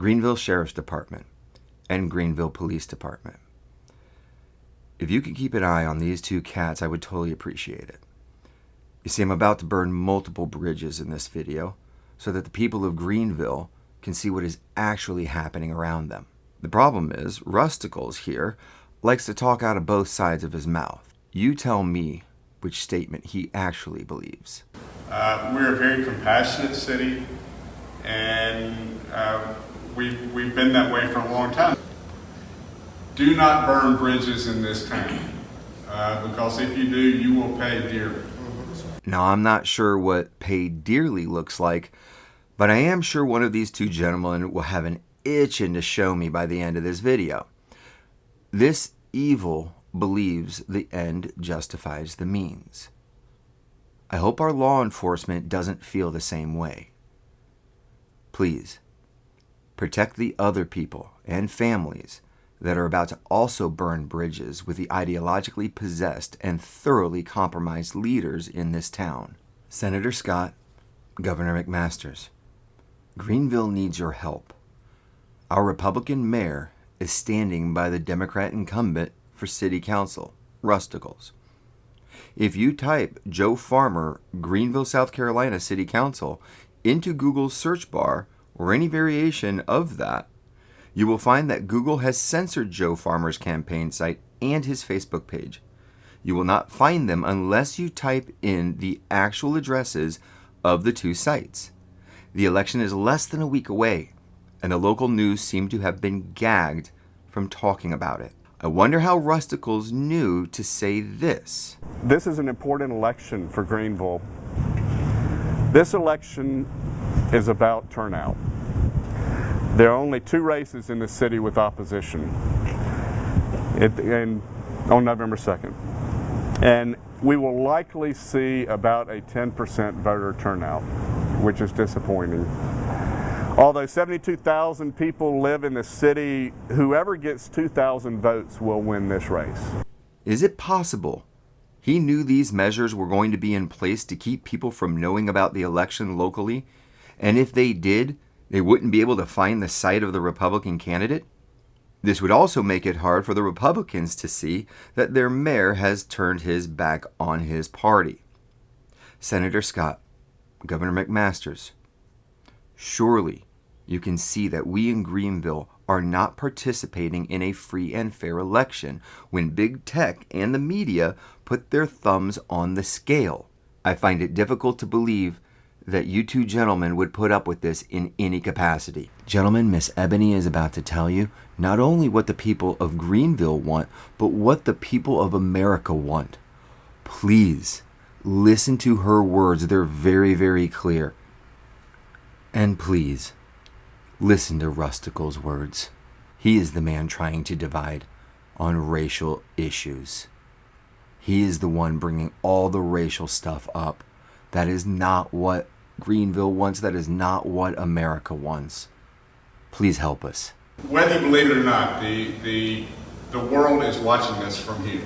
Greenville Sheriff's Department, and Greenville Police Department. If you could keep an eye on these two cats, I would totally appreciate it. You see, I'm about to burn multiple bridges in this video so that the people of Greenville can see what is actually happening around them. The problem is, Russticlles here likes to talk out of both sides of his mouth. You tell me which statement he actually believes. We're a very compassionate city, and we've been that way for a long time. Do not burn bridges in this town, because if you do, you will pay dearly. Now, I'm not sure what pay dearly looks like, but I am sure one of these two gentlemen will have an itching to show me by the end of this video. This evil believes the end justifies the means. I hope our law enforcement doesn't feel the same way. Please, protect the other people and families that are about to also burn bridges with the ideologically possessed and thoroughly compromised leaders in this town. Senator Scott, Governor McMasters, Greenville needs your help. Our Republican mayor is standing by the Democrat incumbent for City Council, Russticlles. If you type Joe Farmer, Greenville, South Carolina City Council into Google's search bar or any variation of that, you will find that Google has censored Joe Farmer's campaign site and his Facebook page. You will not find them unless you type in the actual addresses of the two sites. The election is less than a week away, and the local news seem to have been gagged from talking about it. I wonder how Russticlles knew to say this. This is an important election for Greenville. This election is about turnout. There are only two races in the city with opposition on November 2nd. And we will likely see about a 10% voter turnout, which is disappointing. Although 72,000 people live in the city, whoever gets 2,000 votes will win this race. Is it possible he knew these measures were going to be in place to keep people from knowing about the election locally? And if they did, they wouldn't be able to find the site of the Republican candidate? This would also make it hard for the Republicans to see that their mayor has turned his back on his party. Senator Scott, Governor McMasters, surely you can see that we in Greenville are not participating in a free and fair election when big tech and the media put their thumbs on the scale. I find it difficult to believe that you two gentlemen would put up with this in any capacity. Gentlemen, Miss Ebony is about to tell you not only what the people of Greenville want, but what the people of America want. Please listen to her words. They're very, very clear. And please, listen to Russticlles' words. He is the man trying to divide on racial issues. He is the one bringing all the racial stuff up. That is not what Greenville wants. That is not what America wants. Please help us. Whether you believe it or not, the world is watching us from here.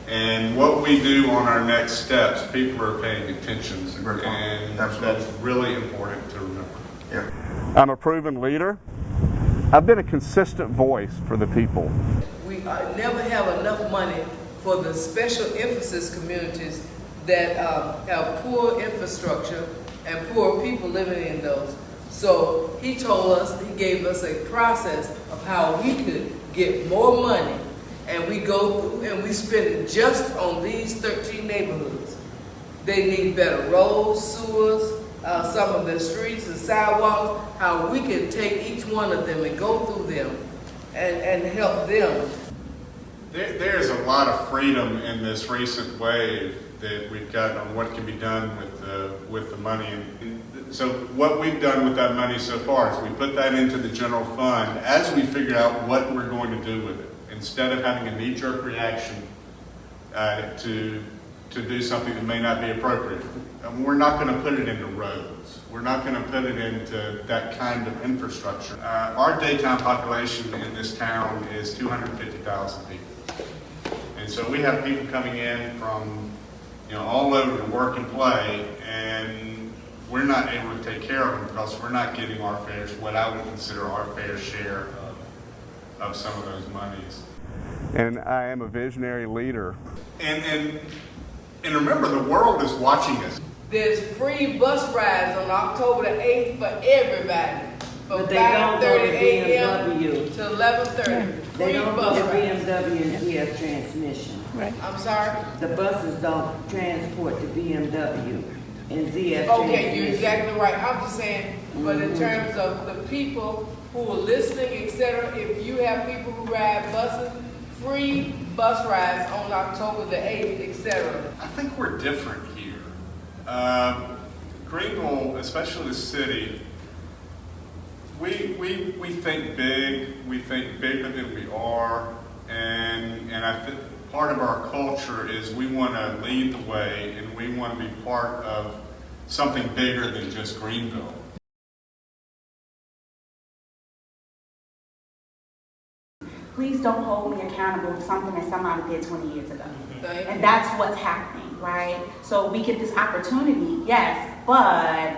And what we do on our next steps, people are paying attention, and that's really important to remember. Yeah. I'm a proven leader. I've been a consistent voice for the people. We never have enough money for the special emphasis communities that have poor infrastructure and poor people living in those. So he told us, he gave us a process of how we could get more money, and we go through and we spend it just on these 13 neighborhoods. They need better roads, sewers, some of the streets and sidewalks, how we can take each one of them and go through them and help them. There's a lot of freedom in this recent wave that we've got on what can be done with the money. And so what we've done with that money so far is we put that into the general fund as we figure out what we're going to do with it. Instead of having a knee-jerk reaction to do something that may not be appropriate. We're not going to put it into roads. We're not going to put it into that kind of infrastructure. Our daytime population in this town is 250,000 people. And so we have people coming in from all over to work and play, and we're not able to take care of them because we're not getting our fair, what I would consider our fair share of some of those monies. And I am a visionary leader. And remember, the world is watching us. There's free bus rides on October the 8th for everybody. From But they don't go to 5:30 a.m. BMW. to 11:30. They Free don't bus go to rides. BMW and ZF transmission. I'm sorry? The buses don't transport to BMW and ZF transmission. Okay, you're exactly right. I'm just saying, but in terms of the people who are listening, etc., if you have people who ride buses, free bus rides on October the 8th, etc. I think we're different here. Greenville, especially the city, we think big, we think bigger than we are, and I think part of our culture is we want to lead the way and we want to be part of something bigger than just Greenville. Please don't hold me accountable to something that somebody did 20 years ago. Thank And you. that's what's happening, right? So we get this opportunity, yes, but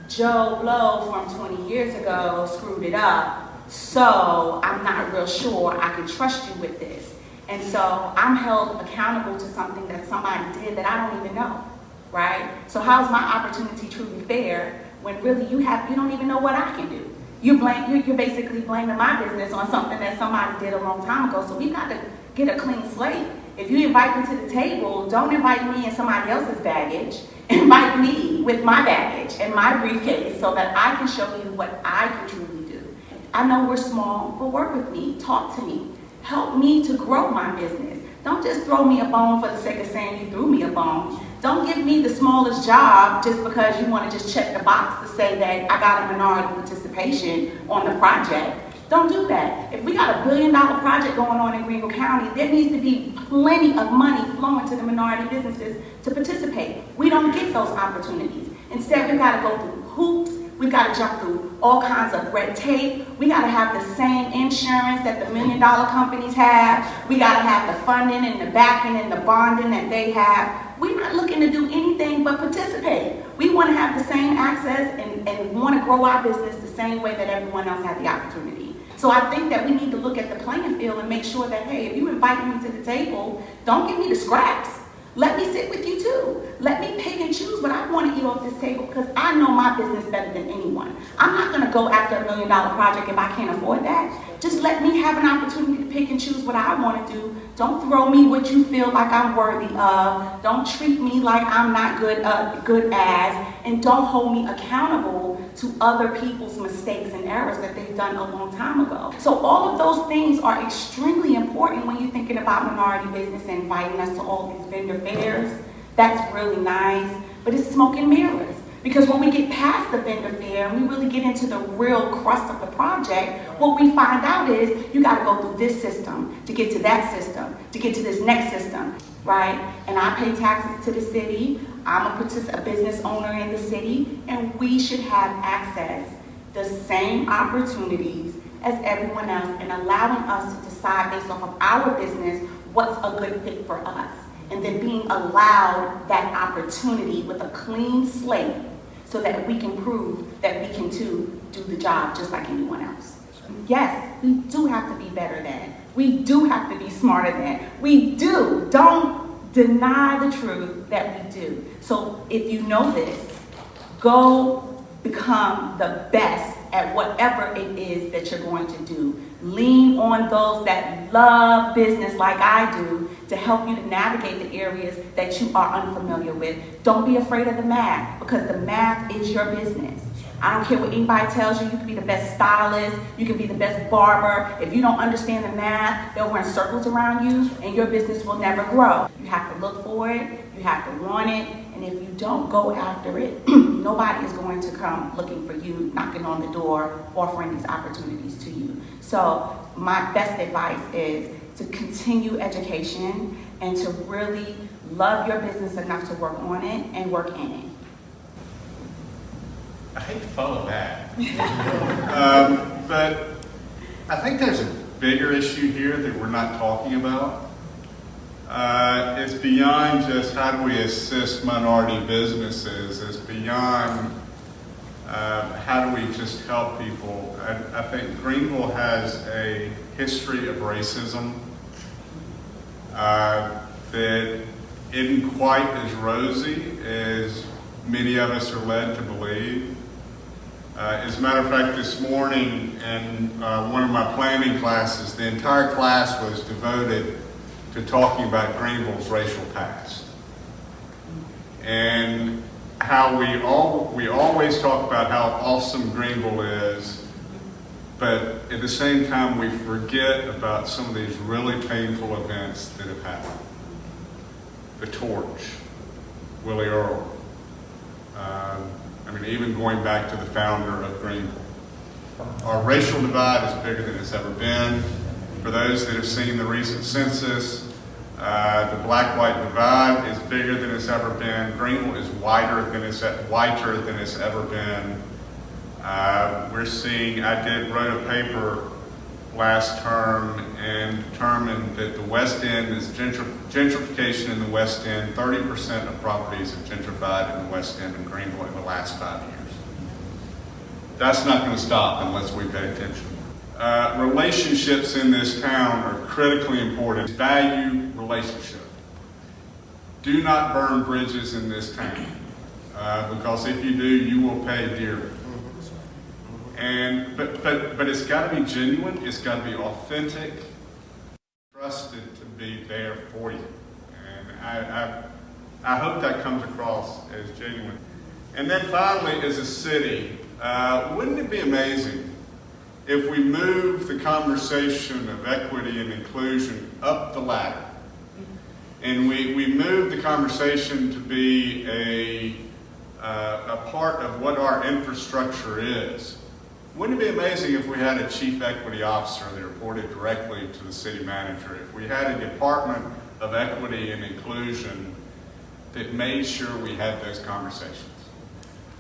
Joe Blow from 20 years ago screwed it up, so I'm not real sure I can trust you with this. And so I'm held accountable to something that somebody did that I don't even know, right? So how's my opportunity truly fair when really you don't even know what I can do? You're basically blaming my business on something that somebody did a long time ago. So we've got to get a clean slate. If you invite me to the table, don't invite me and somebody else's baggage. Invite me with my baggage and my briefcase so that I can show you what I can truly do. I know we're small, but work with me, talk to me, help me to grow my business. Don't just throw me a bone for the sake of saying you threw me a bone. Don't give me the smallest job just because you want to just check the box to say that I got a minority participation on the project. Don't do that. If we got $1 billion project going on in Greenville County, there needs to be plenty of money flowing to the minority businesses to participate. We don't get those opportunities. Instead, we got to go through hoops. We got to jump through all kinds of red tape. We got to have the same insurance that the $1 million companies have. We got to have the funding and the backing and the bonding that they have. We're not looking to do anything but participate. We want to have the same access and want to grow our business the same way that everyone else had the opportunity. So I think that we need to look at the playing field and make sure that, hey, if you invite me to the table, don't give me the scraps. Let me sit with you too. Let me pick and choose what I want to eat off this table because I know my business better than anyone. I'm not going to go after $1 million project if I can't afford that. Just let me have an opportunity to pick and choose what I want to do. Don't throw me what you feel like I'm worthy of. Don't treat me like I'm not good as. And don't hold me accountable to other people's mistakes and errors that they've done a long time ago. So all of those things are extremely important when you're thinking about minority business and inviting us to all these vendor fairs. That's really nice, but it's smoke and mirrors. Because when we get past the vendor fair and we really get into the real crust of the project, what we find out is you got to go through this system to get to that system, to get to this next system, right? And I pay taxes to the city. I'm a business owner in the city, and we should have access, the same opportunities as everyone else, and allowing us to decide based off of our business what's a good fit for us. And then being allowed that opportunity with a clean slate so that we can prove that we can too do the job just like anyone else. Yes, we do have to be better than. We do have to be smarter than. We do. Don't deny the truth that we do. So if you know this, go become the best at whatever it is that you're going to do. Lean on those that love business like I do to help you to navigate the areas that you are unfamiliar with. Don't be afraid of the math because the math is your business. I don't care what anybody tells you. You can be the best stylist. You can be the best barber. If you don't understand the math, they'll run circles around you and your business will never grow. You have to look for it. You have to want it. And if you don't go after it, nobody is going to come looking for you, knocking on the door, offering these opportunities to you. So my best advice is to continue education and to really love your business enough to work on it and work in it. I hate to follow that. But I think there's a bigger issue here that we're not talking about. It's beyond just how do we assist minority businesses. It's beyond how do we just help people? I think Greenville has a history of racism that isn't quite as rosy as many of us are led to believe. As a matter of fact, this morning in one of my planning classes, the entire class was devoted to talking about Greenville's racial past. And how we always talk about how awesome Greenville is, but at the same time we forget about some of these really painful events that have happened. The torch, Willie Earl. Even going back to the founder of Greenville. Our racial divide is bigger than it's ever been. For those that have seen the recent census, the black-white divide is bigger than it's ever been. Greenville is whiter than it's ever been. We're seeing, wrote a paper last term and determined that the West End is gentrification in the West End. 30% of properties have gentrified in the West End and Greenville in the last 5 years. That's not going to stop unless we pay attention. Relationships in this town are critically important. Value relationship. Do not burn bridges in this town, because if you do, you will pay dearly. But it's got to be genuine. It's got to be authentic, trusted to be there for you. And I hope that comes across as genuine. And then finally, as a city, wouldn't it be amazing if we move the conversation of equity and inclusion up the ladder, and we move the conversation to be a part of what our infrastructure is? Wouldn't it be amazing if we had a chief equity officer that reported directly to the city manager? If we had a department of equity and inclusion that made sure we had those conversations?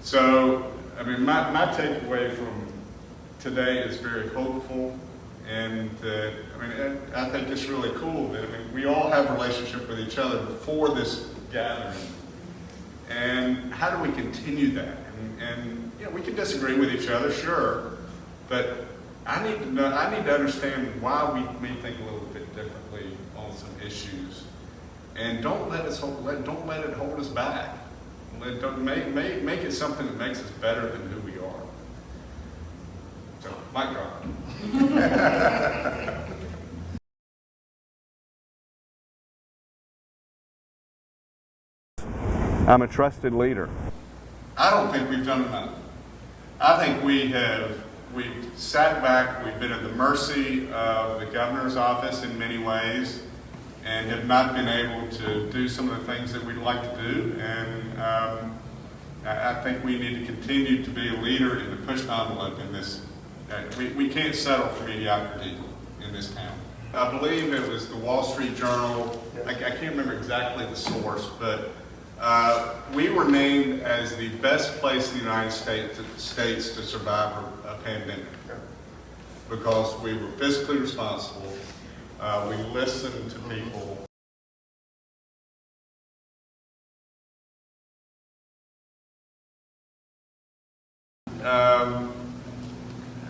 So, my takeaway from today is very hopeful, and I think it's really cool that we all have a relationship with each other before this gathering, and how do we continue that? And we can disagree with each other, sure, but I need to understand why we may think a little bit differently on some issues, and don't let it hold us back. Make it something that makes us better than who we are. So, mic drop. I'm a trusted leader. I don't think we've done enough. I think we've sat back, we've been at the mercy of the governor's office in many ways, and have not been able to do some of the things that we'd like to do. And I think we need to continue to be a leader and to push the envelope in this. We can't settle for mediocrity in this town. I believe it was the Wall Street Journal, I can't remember exactly the source, but we were named as the best place in the United States to survive a pandemic, because we were fiscally responsible, we listened to people.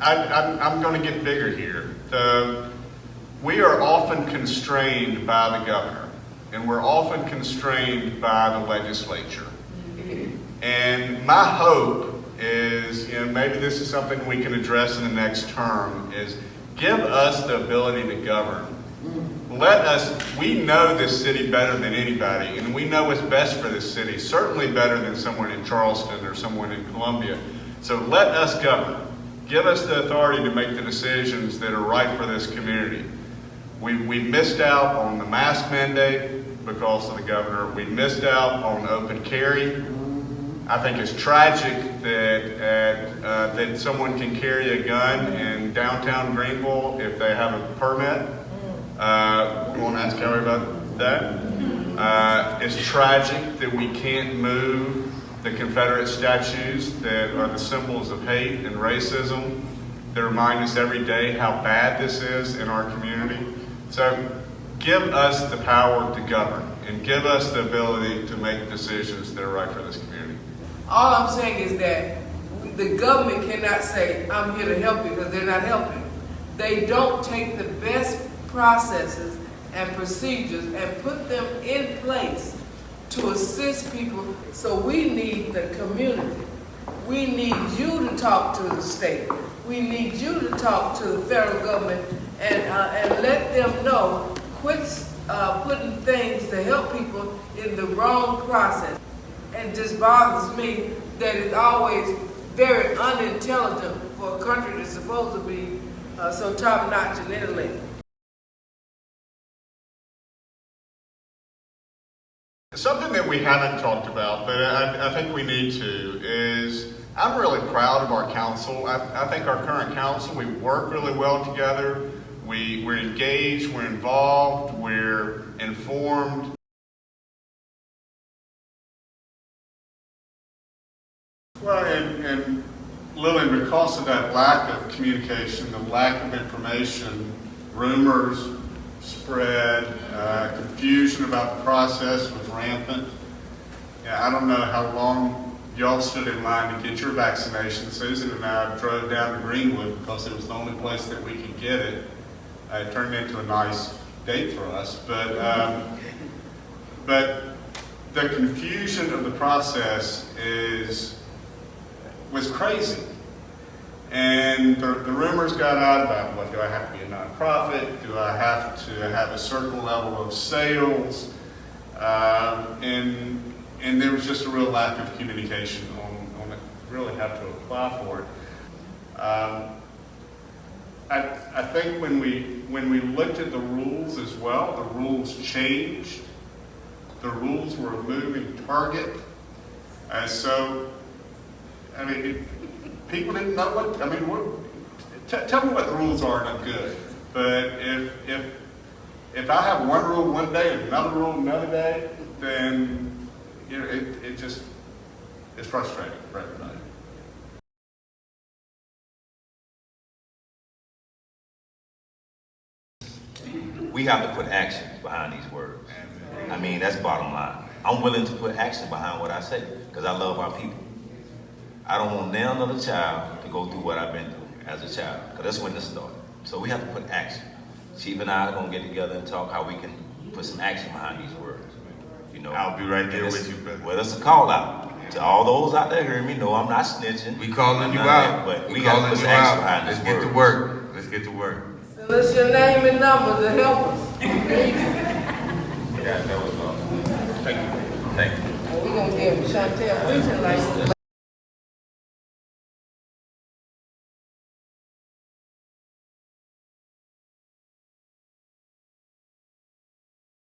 I'm going to get bigger here. We are often constrained by the governor, and we're often constrained by the legislature. And my hope is, maybe this is something we can address in the next term, is give us the ability to govern. We know this city better than anybody, and we know what's best for this city, certainly better than someone in Charleston or someone in Columbia. So let us govern. Give us the authority to make the decisions that are right for this community. We missed out on the mask mandate because of the governor. We missed out on open carry. I think it's tragic that someone can carry a gun in downtown Greenville if they have a permit. We won't ask Kelly about that. It's tragic that we can't move the Confederate statues that are the symbols of hate and racism, that remind us every day how bad this is in our community. So give us the power to govern, and give us the ability to make decisions that are right for this community. All I'm saying is that the government cannot say, I'm here to help you, because they're not helping. They don't take the best processes and procedures and put them in place to assist people. So we need the community. We need you to talk to the state. We need you to talk to the federal government and let them know, quit putting things to help people in the wrong process. It just bothers me that it's always very unintelligent for a country that's supposed to be so top-notch in Italy. Something that we haven't talked about, but I think we need to, is I'm really proud of our council. I think our current council, we work really well together. We're engaged, we're involved, we're informed. Well, and Lillian, because of that lack of communication, the lack of information, rumors spread, confusion about the process was rampant. Yeah, I don't know how long y'all stood in line to get your vaccination. Susan and I drove down to Greenville because it was the only place that we could get it. It turned into a nice date for us, but the confusion of the process was crazy. And the rumors got out about, what, do I have to be a nonprofit? Do I have to have a certain level of sales? And there was just a real lack of communication on really how to apply for it. I think when we looked at the rules as well, the rules changed. The rules were a moving target. So, I mean, people didn't know what, I mean, tell me what the rules are and I'm good. But if I have one rule one day and another rule another day, then, you know, it just, it's frustrating for everybody. We have to put action behind these words. I mean, that's bottom line. I'm willing to put action behind what I say because I love our people. I don't want now another child to go through what I've been through as a child, because that's when this started. So we have to put action. Chief and I are going to get together and talk how we can put some action behind these words. You know, I'll be right there with you, brother. Well, it's a call out to all those out there hearing me. No, I'm not snitching. We calling you out. But we got to put some action behind Let's these get words. to work. Let's get to work. Send us your name and number to help us. Yeah, that was all. Thank you. Thank you. And we're going to give Chantel preaching license.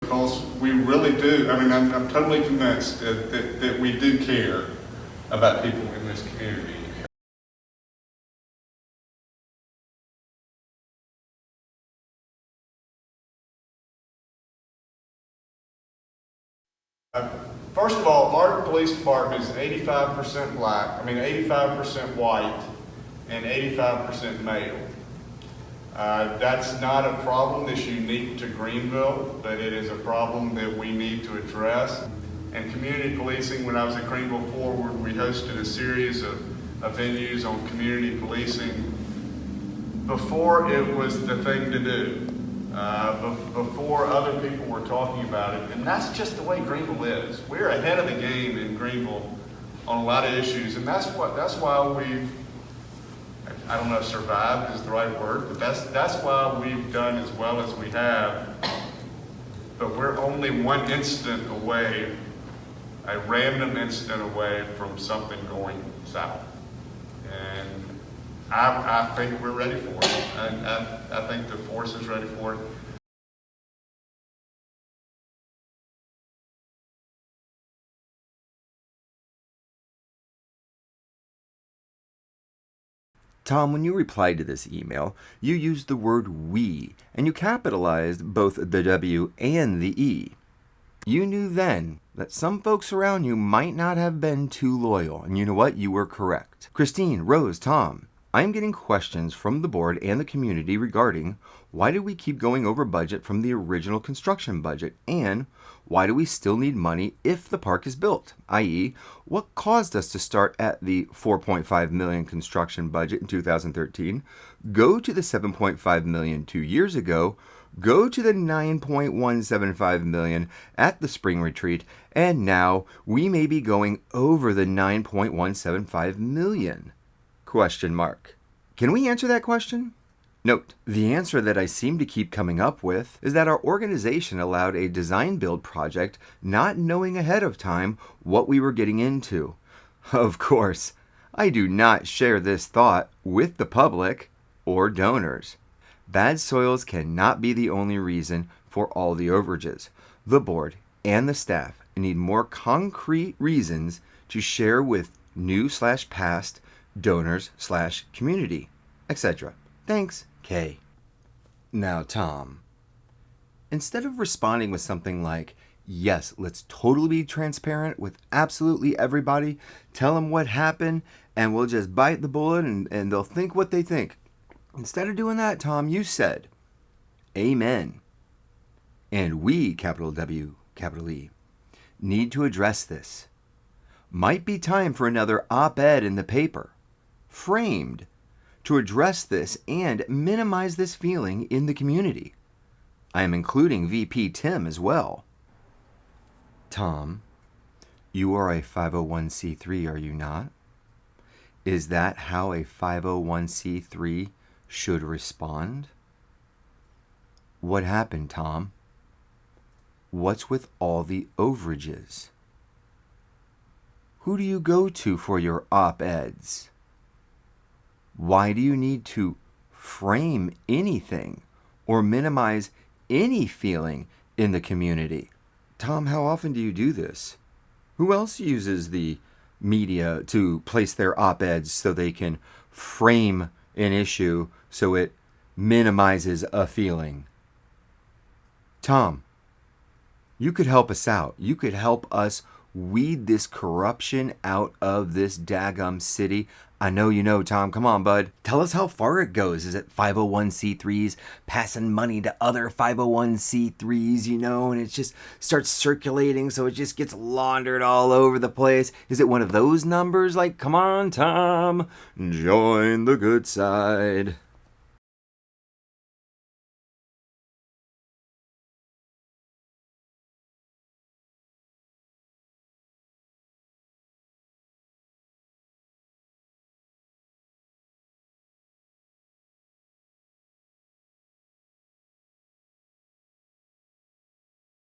Because we really do, I mean, I'm totally convinced that we do care about people in this community. First of all, our police department is 85% black, 85% white, and 85% male. That's not a problem that's unique to Greenville, but it is a problem that we need to address. And community policing, when I was at Greenville Forward, we hosted a series of venues on community policing before it was the thing to do, before other people were talking about it. And that's just the way Greenville is. We're ahead of the game in Greenville on a lot of issues, and that's why we've, I don't know if survived is the right word, but that's why we've done as well as we have. But we're only one incident away, a random incident away from something going south. And I think we're ready for it. I think the force is ready for it. Tom, when you replied to this email, you used the word we, and you capitalized both the W and the E. You knew then that some folks around you might not have been too loyal, and you know what? You were correct. Christine, Rose, Tom, I am getting questions from the board and the community regarding why do we keep going over budget from the original construction budget, and why do we still need money if the park is built, i.e., what caused us to start at the $4.5 million construction budget in 2013, go to the $7.5 million 2 years ago, go to the $9.175 million at the spring retreat, and now we may be going over the $9.175 million? Question mark. Can we answer that question? Note, the answer that I seem to keep coming up with is that our organization allowed a design-build project not knowing ahead of time what we were getting into. Of course, I do not share this thought with the public or donors. Bad soils cannot be the only reason for all the overages. The board and the staff need more concrete reasons to share with new/past donors/community, etc. Thanks, Kay. Now, Tom, instead of responding with something like, yes, let's totally be transparent with absolutely everybody, tell them what happened, and we'll just bite the bullet and they'll think what they think. Instead of doing that, Tom, you said, Amen. And we, capital W, capital E, need to address this. Might be time for another op-ed in the paper, framed, to address this and minimize this feeling in the community. I am including VP Tim as well. Tom, you are a 501c3, are you not? Is that how a 501c3 should respond? What happened, Tom? What's with all the overages? Who do you go to for your op-eds? Why do you need to frame anything or minimize any feeling in the community? Tom, how often do you do this? Who else uses the media to place their op-eds so they can frame an issue so it minimizes a feeling? Tom, you could help us out. You could help us weed this corruption out of this daggum city. I know you know, Tom. Come on, bud. Tell us how far it goes. Is it 501c3s passing money to other 501c3s, you know, and it just starts circulating so it just gets laundered all over the place? Is it one of those numbers? Like, come on, Tom, join the good side.